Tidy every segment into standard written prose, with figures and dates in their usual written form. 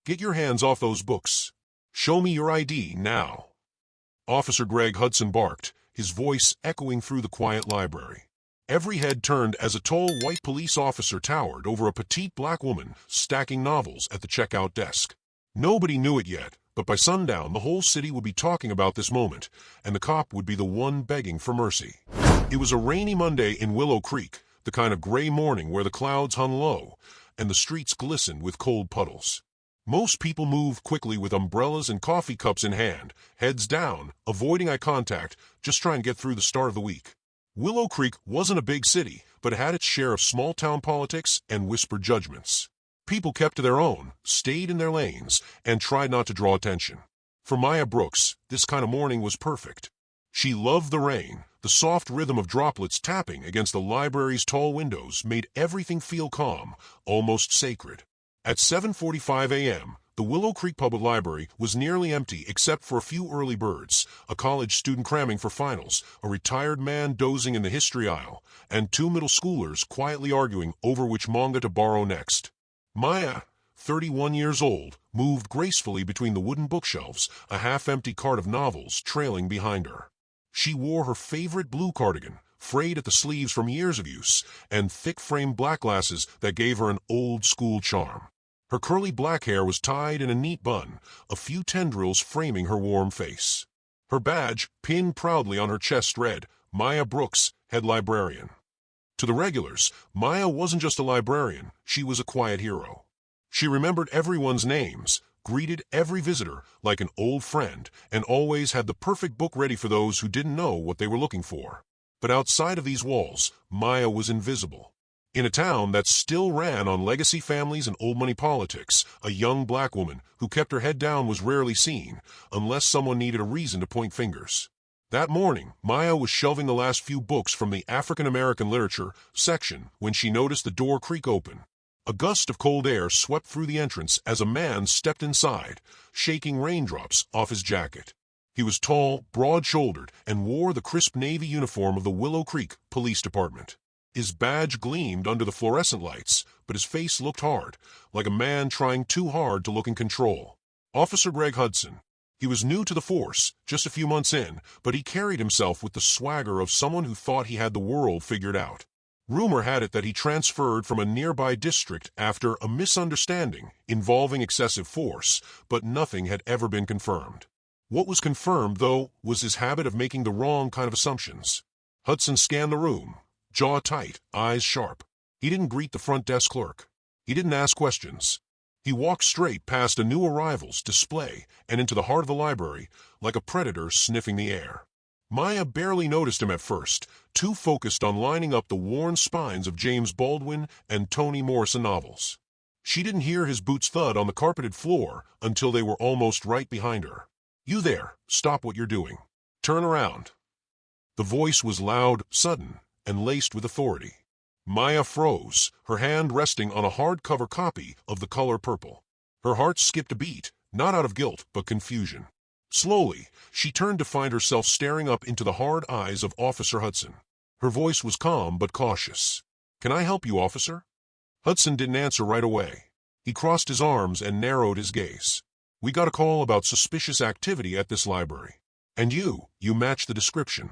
Get your hands off those books. Show me your ID now. Officer Greg Hudson barked, his voice echoing through the quiet library. Every head turned as a tall white police officer towered over a petite black woman stacking novels at the checkout desk. Nobody knew it yet, but by sundown the whole city would be talking about this moment, and the cop would be the one begging for mercy. It was a rainy Monday in Willow Creek, the kind of gray morning where the clouds hung low, and the streets glistened with cold puddles. Most people moved quickly with umbrellas and coffee cups in hand, heads down, avoiding eye contact, just trying to get through the start of the week. Willow Creek wasn't a big city, but it had its share of small-town politics and whispered judgments. People kept to their own, stayed in their lanes, and tried not to draw attention. For Maya Brooks, this kind of morning was perfect. She loved the rain. The soft rhythm of droplets tapping against the library's tall windows made everything feel calm, almost sacred. At 7:45 a.m., the Willow Creek Public Library was nearly empty except for a few early birds, a college student cramming for finals, a retired man dozing in the history aisle, and two middle schoolers quietly arguing over which manga to borrow next. Maya, 31 years old, moved gracefully between the wooden bookshelves, a half-empty cart of novels trailing behind her. She wore her favorite blue cardigan, frayed at the sleeves from years of use, and thick-framed black glasses that gave her an old-school charm. Her curly black hair was tied in a neat bun, a few tendrils framing her warm face. Her badge, pinned proudly on her chest, read, Maya Brooks, Head Librarian. To the regulars, Maya wasn't just a librarian, she was a quiet hero. She remembered everyone's names, greeted every visitor like an old friend, and always had the perfect book ready for those who didn't know what they were looking for. But outside of these walls, Maya was invisible. In a town that still ran on legacy families and old-money politics, a young black woman who kept her head down was rarely seen, unless someone needed a reason to point fingers. That morning, Maya was shelving the last few books from the African American literature section when she noticed the door creak open. A gust of cold air swept through the entrance as a man stepped inside, shaking raindrops off his jacket. He was tall, broad-shouldered, and wore the crisp navy uniform of the Willow Creek Police Department. His badge gleamed under the fluorescent lights, but his face looked hard, like a man trying too hard to look in control. Officer Greg Hudson. He was new to the force, just a few months in, but he carried himself with the swagger of someone who thought he had the world figured out. Rumor had it that he transferred from a nearby district after a misunderstanding involving excessive force, but nothing had ever been confirmed. What was confirmed, though, was his habit of making the wrong kind of assumptions. Hudson scanned the room, jaw tight, eyes sharp. He didn't greet the front desk clerk. He didn't ask questions. He walked straight past a new arrival's display and into the heart of the library, like a predator sniffing the air. Maya barely noticed him at first, too focused on lining up the worn spines of James Baldwin and Toni Morrison novels. She didn't hear his boots thud on the carpeted floor until they were almost right behind her. You there, stop what you're doing. Turn around. The voice was loud, sudden, and laced with authority. Maya froze, her hand resting on a hardcover copy of The Color Purple. Her heart skipped a beat, not out of guilt, but confusion. Slowly, she turned to find herself staring up into the hard eyes of Officer Hudson. Her voice was calm but cautious. Can I help you, officer? Hudson didn't answer right away. He crossed his arms and narrowed his gaze. We got a call about suspicious activity at this library. And you match the description.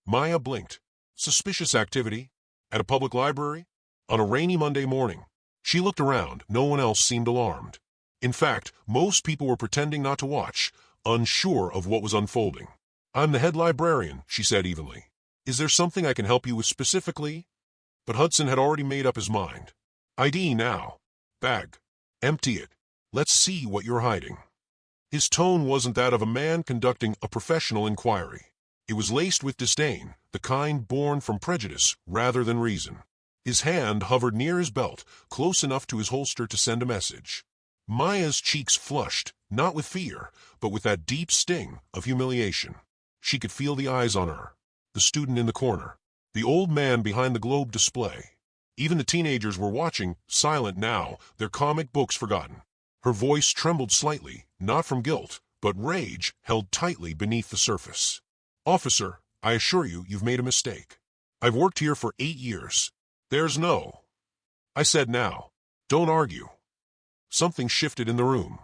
Maya blinked. Suspicious activity? At a public library? On a rainy Monday morning. She looked around. No one else seemed alarmed. In fact, most people were pretending not to watch, unsure of what was unfolding. I'm the head librarian, she said evenly. Is there something I can help you with specifically? But Hudson had already made up his mind. ID now. Bag. Empty it. Let's see what you're hiding. His tone wasn't that of a man conducting a professional inquiry. It was laced with disdain, the kind born from prejudice rather than reason. His hand hovered near his belt, close enough to his holster to send a message. Maya's cheeks flushed, not with fear, but with that deep sting of humiliation. She could feel the eyes on her, the student in the corner, the old man behind the globe display. Even the teenagers were watching, silent now, their comic books forgotten. Her voice trembled slightly, not from guilt, but rage held tightly beneath the surface. Officer, I assure you, you've made a mistake. I've worked here for 8 years. There's no. I said now. Don't argue. something shifted in the room.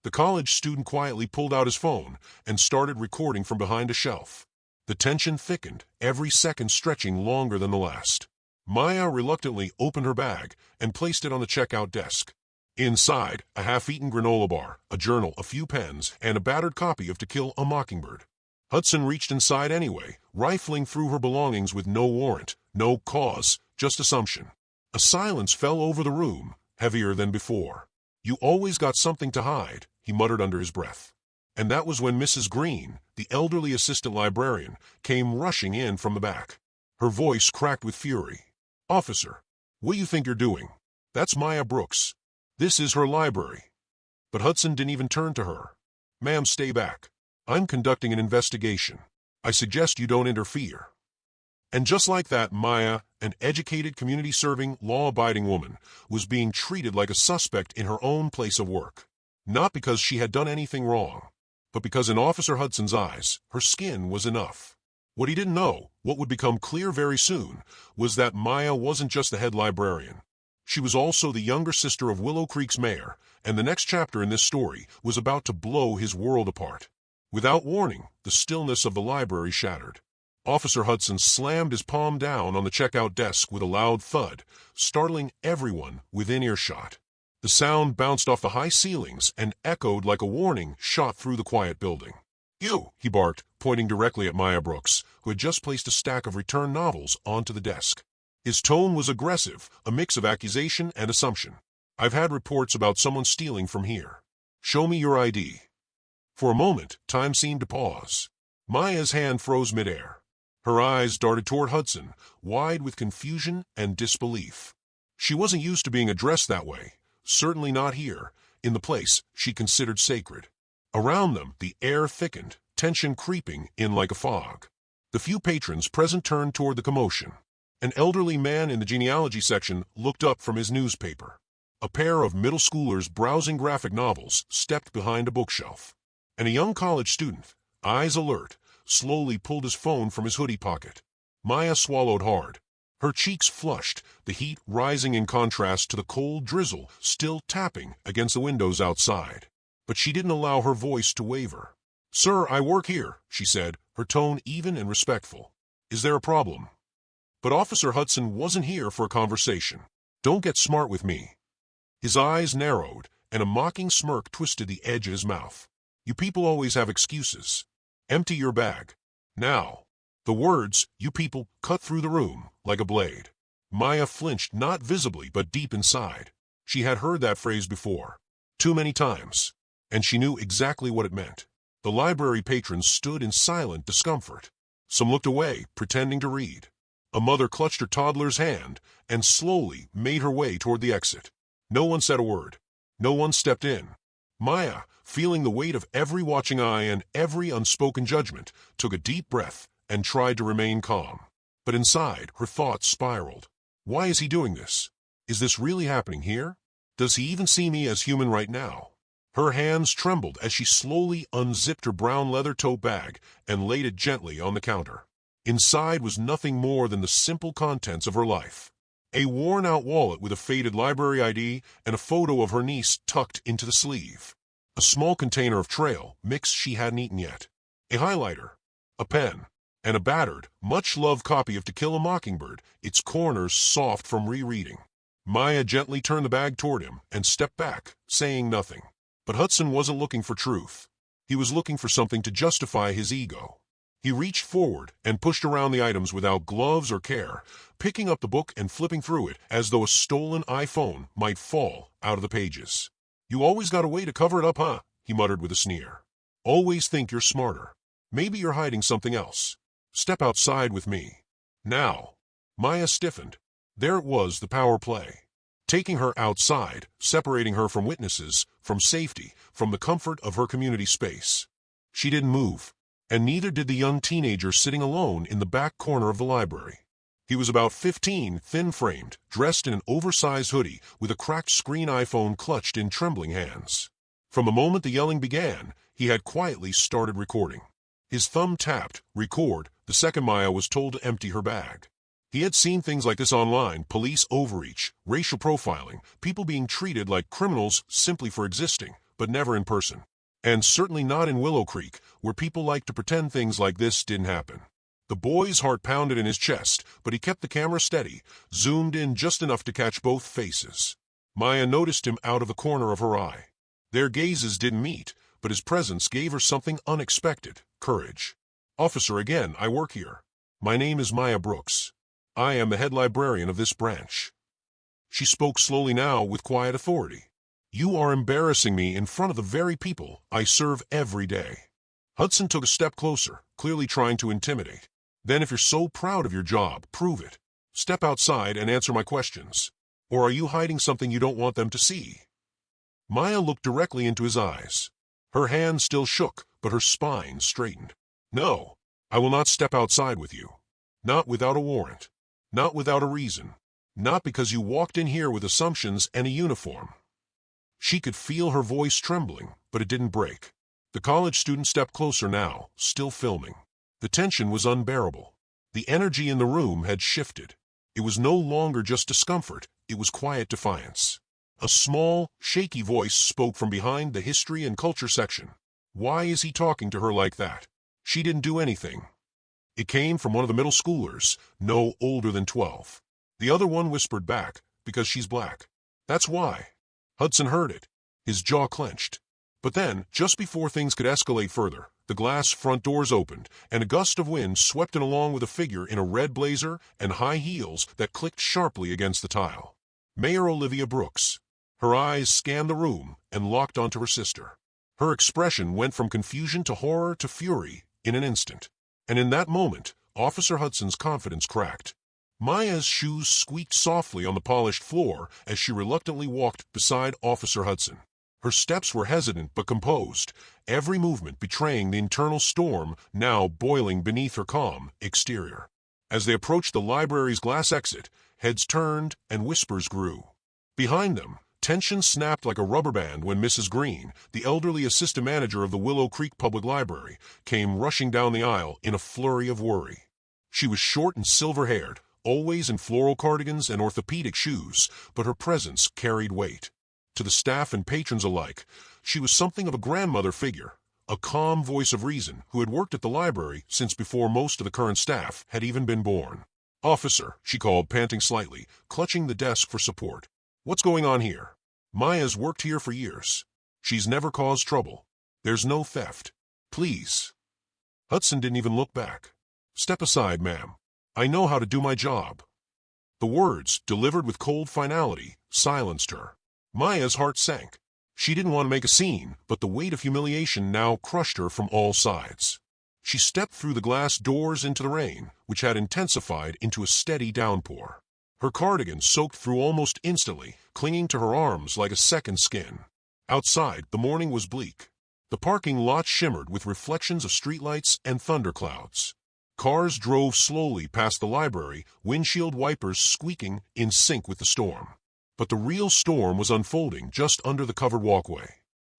The college student quietly pulled out his phone and started recording from behind a shelf. The tension thickened, every second stretching longer than the last. Maya reluctantly opened her bag and placed it on the checkout desk. Inside, a half-eaten granola bar, a journal, a few pens, and a battered copy of To Kill a Mockingbird. Hudson reached inside anyway, rifling through her belongings with no warrant, no cause, just assumption. A silence fell over the room, heavier than before. "You always got something to hide," he muttered under his breath. And that was when Mrs. Green, the elderly assistant librarian, came rushing in from the back. Her voice cracked with fury. "Officer, what do you think you're doing? That's Maya Brooks. This is her library." But Hudson didn't even turn to her. "Ma'am, stay back. I'm conducting an investigation. I suggest you don't interfere." And just like that, Maya, an educated, community-serving, law-abiding woman, was being treated like a suspect in her own place of work. Not because she had done anything wrong, but because in Officer Hudson's eyes, her skin was enough. What he didn't know, what would become clear very soon, was that Maya wasn't just the head librarian. She was also the younger sister of Willow Creek's mayor, and the next chapter in this story was about to blow his world apart. Without warning, the stillness of the library shattered. Officer Hudson slammed his palm down on the checkout desk with a loud thud, startling everyone within earshot. The sound bounced off the high ceilings and echoed like a warning shot through the quiet building. "You!" he barked, pointing directly at Maya Brooks, who had just placed a stack of returned novels onto the desk. His tone was aggressive, a mix of accusation and assumption. "I've had reports about someone stealing from here. Show me your ID." For a moment, time seemed to pause. Maya's hand froze midair. Her eyes darted toward Hudson, wide with confusion and disbelief. She wasn't used to being addressed that way, certainly not here, in the place she considered sacred. Around them, the air thickened, tension creeping in like a fog. The few patrons present turned toward the commotion. An elderly man in the genealogy section looked up from his newspaper. A pair of middle schoolers browsing graphic novels stepped behind a bookshelf. And a young college student, eyes alert, slowly pulled his phone from his hoodie pocket. Maya swallowed hard. Her cheeks flushed, the heat rising in contrast to the cold drizzle still tapping against the windows outside. But she didn't allow her voice to waver. "Sir, I work here," she said, her tone even and respectful. "Is there a problem?" But Officer Hudson wasn't here for a conversation. "Don't get smart with me." His eyes narrowed, and a mocking smirk twisted the edge of his mouth. "You people always have excuses. Empty your bag. Now." The words, "you people," cut through the room like a blade. Maya flinched, not visibly but deep inside. She had heard that phrase before. Too many times. And she knew exactly what it meant. The library patrons stood in silent discomfort. Some looked away, pretending to read. A mother clutched her toddler's hand and slowly made her way toward the exit. No one said a word. No one stepped in. Maya, feeling the weight of every watching eye and every unspoken judgment, took a deep breath and tried to remain calm. But inside, her thoughts spiraled. Why is he doing this? Is this really happening here? Does he even see me as human right now? Her hands trembled as she slowly unzipped her brown leather tote bag and laid it gently on the counter. Inside was nothing more than the simple contents of her life. A worn-out wallet with a faded library ID and a photo of her niece tucked into the sleeve. A small container of trail, mix she hadn't eaten yet. A highlighter. A pen. And a battered, much-loved copy of To Kill a Mockingbird, its corners soft from rereading. Maya gently turned the bag toward him and stepped back, saying nothing. But Hudson wasn't looking for truth. He was looking for something to justify his ego. He reached forward and pushed around the items without gloves or care, picking up the book and flipping through it as though a stolen iPhone might fall out of the pages. "You always got a way to cover it up, huh?" he muttered with a sneer. "Always think you're smarter. Maybe you're hiding something else. Step outside with me." Now. Maya stiffened. There it was, the power play. Taking her outside, separating her from witnesses, from safety, from the comfort of her community space. She didn't move, and neither did the young teenager sitting alone in the back corner of the library. He was about 15, thin-framed, dressed in an oversized hoodie with a cracked screen iPhone clutched in trembling hands. From the moment the yelling began, he had quietly started recording. His thumb tapped, record, the second Maya was told to empty her bag. He had seen things like this online: police overreach, racial profiling, people being treated like criminals simply for existing, but never in person. And certainly not in Willow Creek, where people like to pretend things like this didn't happen. The boy's heart pounded in his chest, but he kept the camera steady, zoomed in just enough to catch both faces. Maya noticed him out of the corner of her eye. Their gazes didn't meet, but his presence gave her something unexpected: courage. "Officer, again, I work here. My name is Maya Brooks. I am the head librarian of this branch." She spoke slowly now with quiet authority. "You are embarrassing me in front of the very people I serve every day." Hudson took a step closer, clearly trying to intimidate. "Then if you're so proud of your job, prove it. Step outside and answer my questions. Or are you hiding something you don't want them to see?" Maya looked directly into his eyes. Her hand still shook, but her spine straightened. "No, I will not step outside with you. Not without a warrant. Not without a reason. Not because you walked in here with assumptions and a uniform." She could feel her voice trembling, but it didn't break. The college student stepped closer now, still filming. The tension was unbearable. The energy in the room had shifted. It was no longer just discomfort, it was quiet defiance. A small, shaky voice spoke from behind the history and culture section. Why is he talking to her like that? She didn't do anything. It came from one of the middle schoolers, no older than 12. The other one whispered back, "Because she's black. That's why." Hudson heard it. His jaw clenched. But then, just before things could escalate further, the glass front doors opened, and a gust of wind swept in along with a figure in a red blazer and high heels that clicked sharply against the tile. Mayor Olivia Brooks. Her eyes scanned the room and locked onto her sister. Her expression went from confusion to horror to fury in an instant. And in that moment, Officer Hudson's confidence cracked. Maya's shoes squeaked softly on the polished floor as she reluctantly walked beside Officer Hudson. Her steps were hesitant but composed, every movement betraying the internal storm now boiling beneath her calm exterior. As they approached the library's glass exit, heads turned and whispers grew. Behind them, tension snapped like a rubber band when Mrs. Green, the elderly assistant manager of the Willow Creek Public Library, came rushing down the aisle in a flurry of worry. She was short and silver-haired, always in floral cardigans and orthopedic shoes, but her presence carried weight. To the staff and patrons alike, she was something of a grandmother figure, a calm voice of reason who had worked at the library since before most of the current staff had even been born. "Officer," she called, panting slightly, clutching the desk for support. "What's going on here? Maya's worked here for years. She's never caused trouble. There's no theft. Please." Hudson didn't even look back. "Step aside, ma'am. I know how to do my job." The words, delivered with cold finality, silenced her. Maya's heart sank. She didn't want to make a scene, but the weight of humiliation now crushed her from all sides. She stepped through the glass doors into the rain, which had intensified into a steady downpour. Her cardigan soaked through almost instantly, clinging to her arms like a second skin. Outside, the morning was bleak. The parking lot shimmered with reflections of streetlights and thunderclouds. Cars drove slowly past the library, windshield wipers squeaking in sync with the storm. But the real storm was unfolding just under the covered walkway.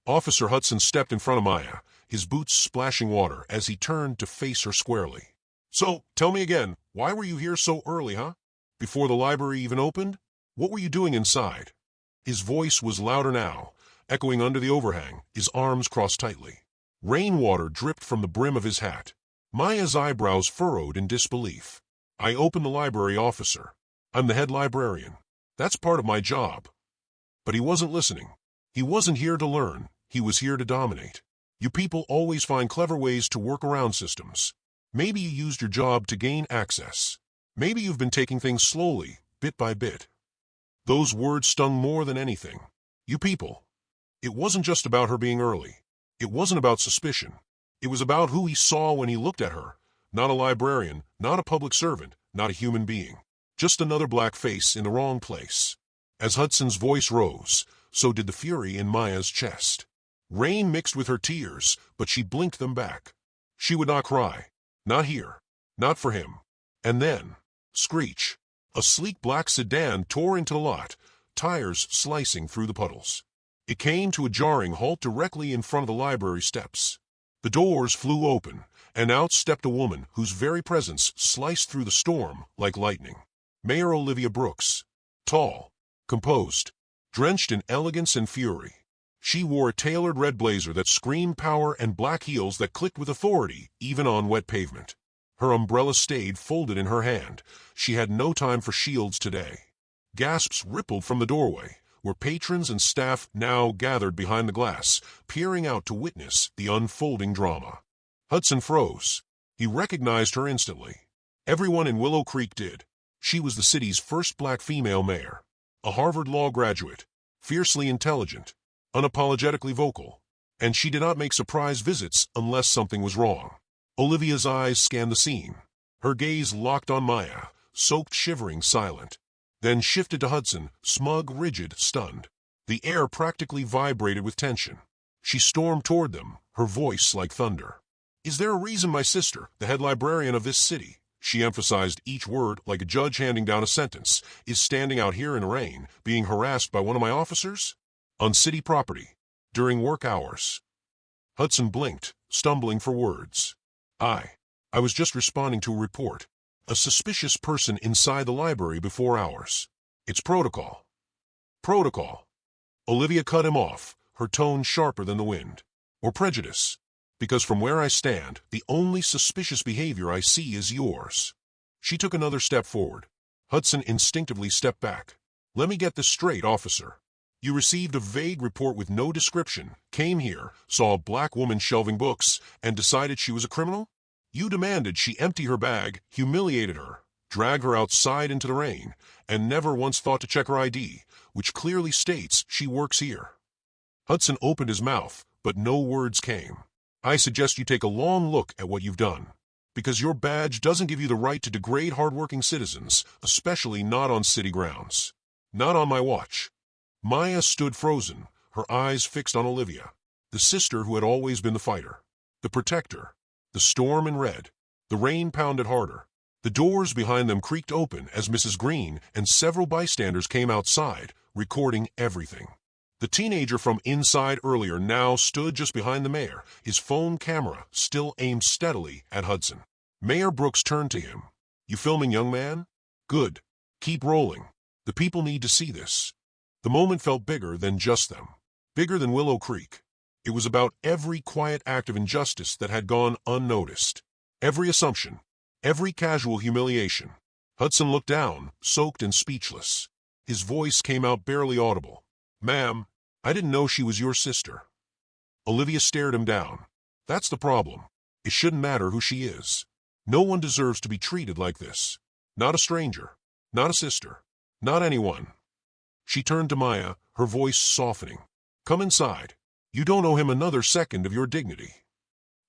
Officer Hudson stepped in front of Maya, his boots splashing water as he turned to face her squarely. "So, tell me again, why were you here so early, huh? Before the library even opened? What were you doing inside?" His voice was louder now, echoing under the overhang, his arms crossed tightly. Rainwater dripped from the brim of his hat. Maya's eyebrows furrowed in disbelief. "I opened the library, officer. I'm the head librarian. That's part of my job." But he wasn't listening. He wasn't here to learn. He was here to dominate. You people always find clever ways to work around systems. Maybe you used your job to gain access. Maybe you've been taking things slowly, bit by bit. Those words stung more than anything. You people. It wasn't just about her being early. It wasn't about suspicion. It was about who he saw when he looked at her. Not a librarian, not a public servant, not a human being. Just another black face in the wrong place. As Hudson's voice rose, so did the fury in Maya's chest. Rain mixed with her tears, but she blinked them back. She would not cry. Not here. Not for him. And then, screech. A sleek black sedan tore into the lot, tires slicing through the puddles. It came to a jarring halt directly in front of the library steps. The doors flew open, and out stepped a woman whose very presence sliced through the storm like lightning. Mayor Olivia Brooks. Tall, composed, drenched in elegance and fury. She wore a tailored red blazer that screamed power and black heels that clicked with authority, even on wet pavement. Her umbrella stayed folded in her hand. She had no time for shields today. Gasps rippled from the doorway, where patrons and staff now gathered behind the glass, peering out to witness the unfolding drama. Hudson froze. He recognized her instantly. Everyone in Willow Creek did. She was the city's first black female mayor. A Harvard Law graduate, fiercely intelligent, unapologetically vocal, and she did not make surprise visits unless something was wrong. Olivia's eyes scanned the scene. Her gaze locked on Maya, soaked, shivering, silent, then shifted to Hudson, smug, rigid, stunned. The air practically vibrated with tension. She stormed toward them, her voice like thunder. "Is there a reason my sister, the head librarian of this city," she emphasized each word like a judge handing down a sentence, "is standing out here in the rain, being harassed by one of my officers? On city property, during work hours?" Hudson blinked, stumbling for words. I was just responding to a report. A suspicious person inside the library before hours. It's protocol." "Protocol." Olivia cut him off, her tone sharper than the wind. "Or prejudice. Because from where I stand, the only suspicious behavior I see is yours." She took another step forward. Hudson instinctively stepped back. "Let me get this straight, officer. You received a vague report with no description, came here, saw a black woman shelving books, and decided she was a criminal? You demanded she empty her bag, humiliated her, drag her outside into the rain, and never once thought to check her ID, which clearly states she works here." Hudson opened his mouth, but no words came. "I suggest you take a long look at what you've done. Because your badge doesn't give you the right to degrade hardworking citizens, especially not on city grounds. Not on my watch." Maya stood frozen, her eyes fixed on Olivia, the sister who had always been the fighter, the protector. The storm in red. The rain pounded harder. The doors behind them creaked open as Mrs. Green and several bystanders came outside, recording everything. The teenager from inside earlier now stood just behind the mayor, his phone camera still aimed steadily at Hudson. Mayor Brooks turned to him. "You filming, young man? Good. Keep rolling. The people need to see this." The moment felt bigger than just them. Bigger than Willow Creek. It was about every quiet act of injustice that had gone unnoticed. Every assumption. Every casual humiliation. Hudson looked down, soaked and speechless. His voice came out barely audible. "Ma'am, I didn't know she was your sister." Olivia stared him down. "That's the problem. It shouldn't matter who she is. No one deserves to be treated like this. Not a stranger. Not a sister. Not anyone." She turned to Maya, her voice softening. "Come inside. You don't owe him another second of your dignity."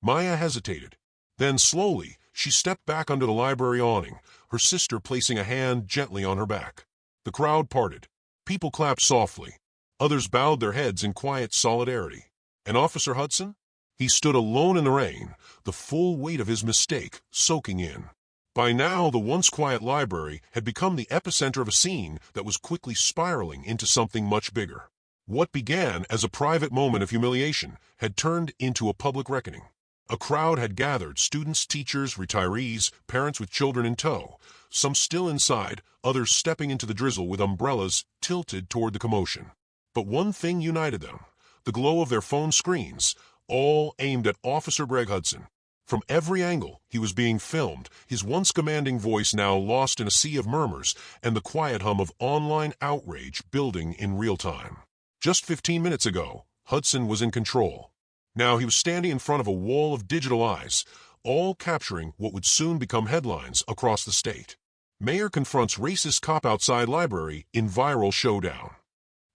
Maya hesitated. Then, slowly, she stepped back under the library awning, her sister placing a hand gently on her back. The crowd parted. People clapped softly. Others bowed their heads in quiet solidarity. And Officer Hudson? He stood alone in the rain, the full weight of his mistake soaking in. By now, the once quiet library had become the epicenter of a scene that was quickly spiraling into something much bigger. What began as a private moment of humiliation had turned into a public reckoning. A crowd had gathered, students, teachers, retirees, parents with children in tow, some still inside, others stepping into the drizzle with umbrellas tilted toward the commotion. But one thing united them, the glow of their phone screens, all aimed at Officer Greg Hudson. From every angle, he was being filmed, his once commanding voice now lost in a sea of murmurs and the quiet hum of online outrage building in real time. Just 15 minutes ago, Hudson was in control. Now he was standing in front of a wall of digital eyes, all capturing what would soon become headlines across the state. Mayor confronts racist cop outside library in viral showdown.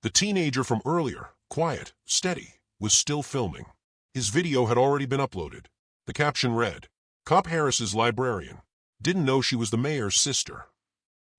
The teenager from earlier, quiet, steady, was still filming. His video had already been uploaded. The caption read, "Cop Harasses Librarian. Didn't know she was the mayor's sister."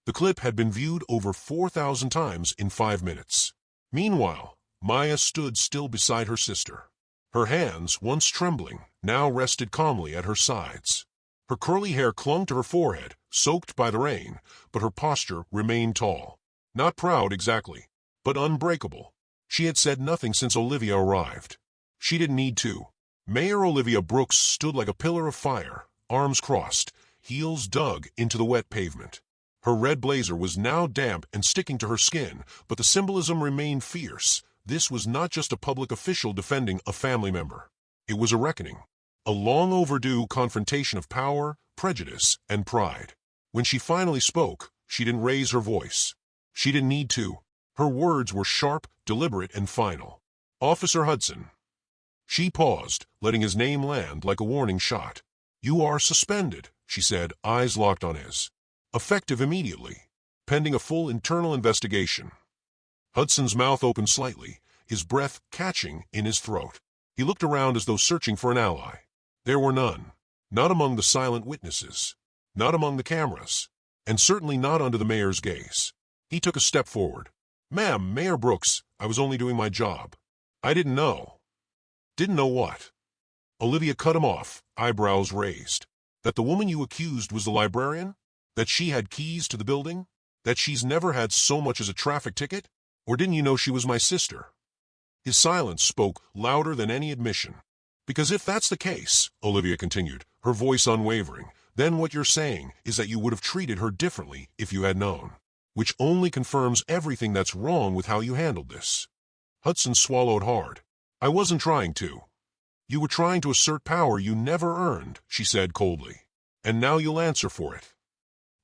The clip had been viewed over 4,000 times in 5 minutes. Meanwhile, Maya stood still beside her sister. Her hands, once trembling, now rested calmly at her sides. Her curly hair clung to her forehead, soaked by the rain, but her posture remained tall. Not proud exactly, but unbreakable. She had said nothing since Olivia arrived. She didn't need to. Mayor Olivia Brooks stood like a pillar of fire, arms crossed, heels dug into the wet pavement. Her red blazer was now damp and sticking to her skin, but the symbolism remained fierce. This was not just a public official defending a family member. It was a reckoning, a long-overdue confrontation of power, prejudice, and pride. When she finally spoke, she didn't raise her voice. She didn't need to. Her words were sharp, deliberate, and final. "Officer Hudson." She paused, letting his name land like a warning shot. "You are suspended," she said, eyes locked on his. "Effective immediately, pending a full internal investigation." Hudson's mouth opened slightly, his breath catching in his throat. He looked around as though searching for an ally. There were none. Not among the silent witnesses. Not among the cameras. And certainly not under the mayor's gaze. He took a step forward. "Ma'am, Mayor Brooks, I was only doing my job. I didn't know." "Didn't know what?" Olivia cut him off, eyebrows raised. "That the woman you accused was the librarian? That she had keys to the building? That she's never had so much as a traffic ticket? Or didn't you know she was my sister?" His silence spoke louder than any admission. "Because if that's the case," Olivia continued, her voice unwavering, "then what you're saying is that you would have treated her differently if you had known. Which only confirms everything that's wrong with how you handled this." Hudson swallowed hard. "I wasn't trying to." "You were trying to assert power you never earned," she said coldly. "And now you'll answer for it."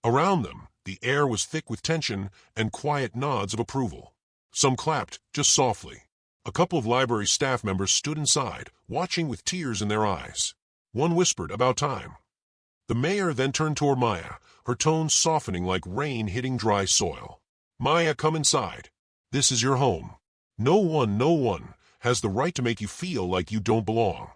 Around them, the air was thick with tension and quiet nods of approval. Some clapped, just softly. A couple of library staff members stood inside, watching with tears in their eyes. One whispered, "About time." The mayor then turned toward Maya, her tone softening like rain hitting dry soil. "Maya, come inside. This is your home. No one has the right to make you feel like you don't belong."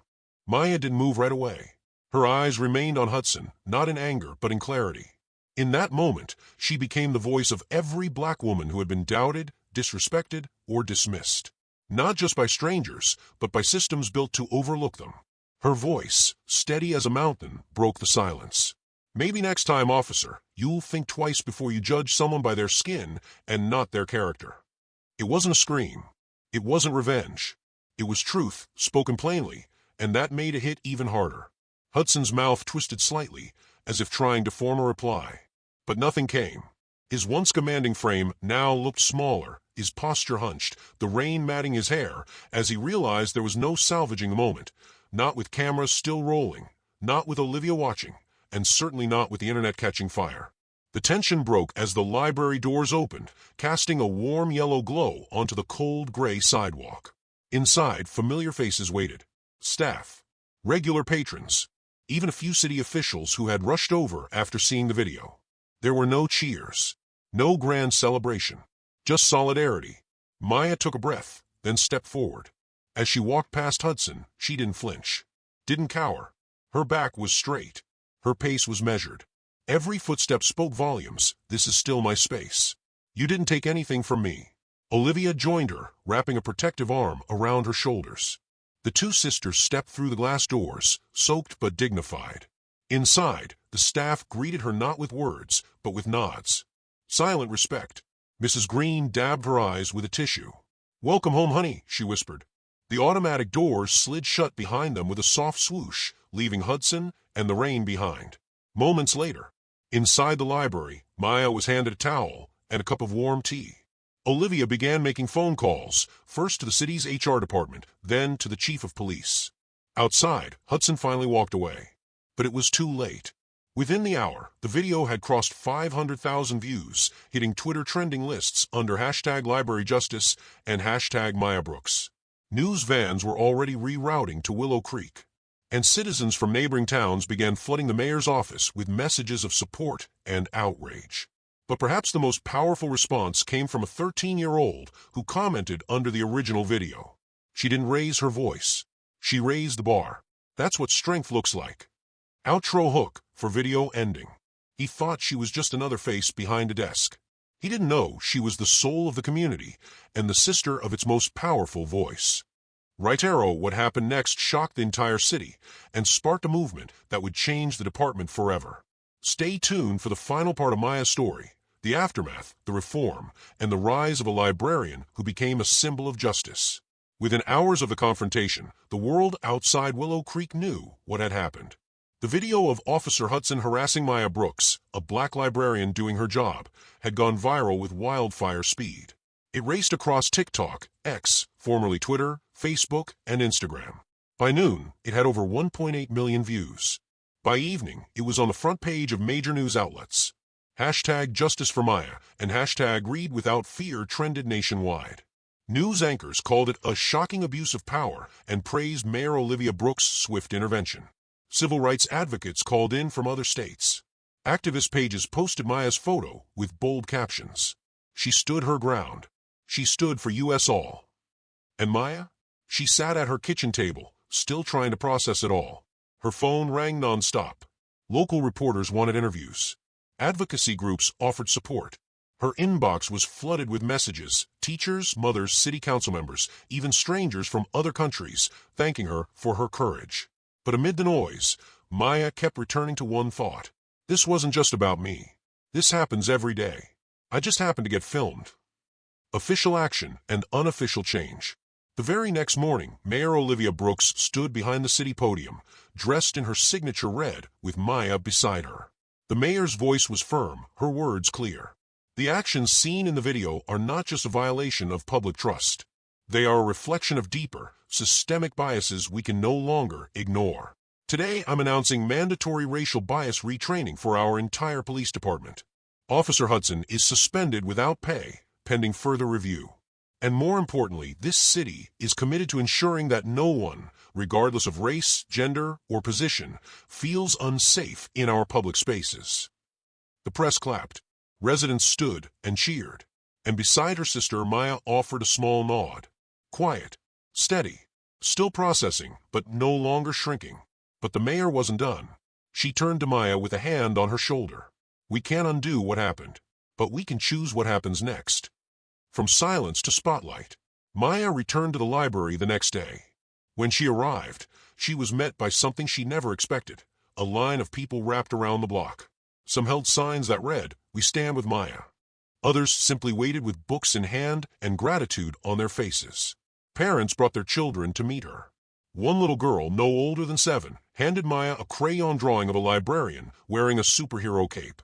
Maya didn't move right away. Her eyes remained on Hudson, not in anger, but in clarity. In that moment, she became the voice of every black woman who had been doubted, disrespected, or dismissed. Not just by strangers, but by systems built to overlook them. Her voice, steady as a mountain, broke the silence. "Maybe next time, officer, you'll think twice before you judge someone by their skin and not their character." It wasn't a scream. It wasn't revenge. It was truth, spoken plainly, and that made it hit even harder. Hudson's mouth twisted slightly, as if trying to form a reply. But nothing came. His once commanding frame now looked smaller, his posture hunched, the rain matting his hair, as he realized there was no salvaging the moment, not with cameras still rolling, not with Olivia watching, and certainly not with the internet catching fire. The tension broke as the library doors opened, casting a warm yellow glow onto the cold gray sidewalk. Inside, familiar faces waited. Staff, regular patrons, even a few city officials who had rushed over after seeing the video. There were no cheers, no grand celebration, just solidarity. Maya took a breath, then stepped forward. As she walked past Hudson, she didn't flinch, didn't cower. Her back was straight. Her pace was measured. Every footstep spoke volumes. "This is still my space. You didn't take anything from me." Olivia joined her, wrapping a protective arm around her shoulders. The two sisters stepped through the glass doors, soaked but dignified. Inside, the staff greeted her not with words, but with nods. Silent respect. Mrs. Green dabbed her eyes with a tissue. "Welcome home, honey," she whispered. The automatic doors slid shut behind them with a soft swoosh, leaving Hudson and the rain behind. Moments later, inside the library, Maya was handed a towel and a cup of warm tea. Olivia began making phone calls, first to the city's HR department, then to the chief of police. Outside, Hudson finally walked away. But it was too late. Within the hour, the video had crossed 500,000 views, hitting Twitter trending lists under #LibraryJustice and #MayaBrooks. News vans were already rerouting to Willow Creek, and citizens from neighboring towns began flooding the mayor's office with messages of support and outrage. But perhaps the most powerful response came from a 13-year-old who commented under the original video. She didn't raise her voice. She raised the bar. That's what strength looks like. Outro hook for video ending. He thought she was just another face behind a desk. He didn't know she was the soul of the community and the sister of its most powerful voice. Right arrow, what happened next shocked the entire city and sparked a movement that would change the department forever. Stay tuned for the final part of Maya's story, the aftermath, the reform, and the rise of a librarian who became a symbol of justice. Within hours of the confrontation, the world outside Willow Creek knew what had happened. The video of Officer Hudson harassing Maya Brooks, a black librarian doing her job, had gone viral with wildfire speed. It raced across TikTok, X, formerly Twitter, Facebook, and Instagram. By noon, it had over 1.8 million views. By evening, it was on the front page of major news outlets. Hashtag Justice for Maya and hashtag Read Without Fear trended nationwide. News anchors called it a shocking abuse of power and praised Mayor Olivia Brooks' swift intervention. Civil rights advocates called in from other states. Activist pages posted Maya's photo with bold captions. She stood her ground. She stood for us all. And Maya? She sat at her kitchen table, still trying to process it all. Her phone rang nonstop. Local reporters wanted interviews. Advocacy groups offered support. Her inbox was flooded with messages, teachers, mothers, city council members, even strangers from other countries, thanking her for her courage. But amid the noise, Maya kept returning to one thought. This wasn't just about me. This happens every day. I just happened to get filmed. Official action and unofficial change. The very next morning, Mayor Olivia Brooks stood behind the city podium, dressed in her signature red, with Maya beside her. The mayor's voice was firm, her words clear. The actions seen in the video are not just a violation of public trust. They are a reflection of deeper, systemic biases we can no longer ignore. Today, I'm announcing mandatory racial bias retraining for our entire police department. Officer Hudson is suspended without pay, pending further review. And more importantly, this city is committed to ensuring that no one, regardless of race, gender, or position, feels unsafe in our public spaces. The press clapped. Residents stood and cheered. And beside her sister, Maya offered a small nod. Quiet, steady, still processing, but no longer shrinking. But the mayor wasn't done. She turned to Maya with a hand on her shoulder. We can't undo what happened, but we can choose what happens next. From silence to spotlight, Maya returned to the library the next day. When she arrived, she was met by something she never expected, a line of people wrapped around the block. Some held signs that read, "We stand with Maya." Others simply waited with books in hand and gratitude on their faces. Parents brought their children to meet her. One little girl, no older than 7, handed Maya a crayon drawing of a librarian wearing a superhero cape.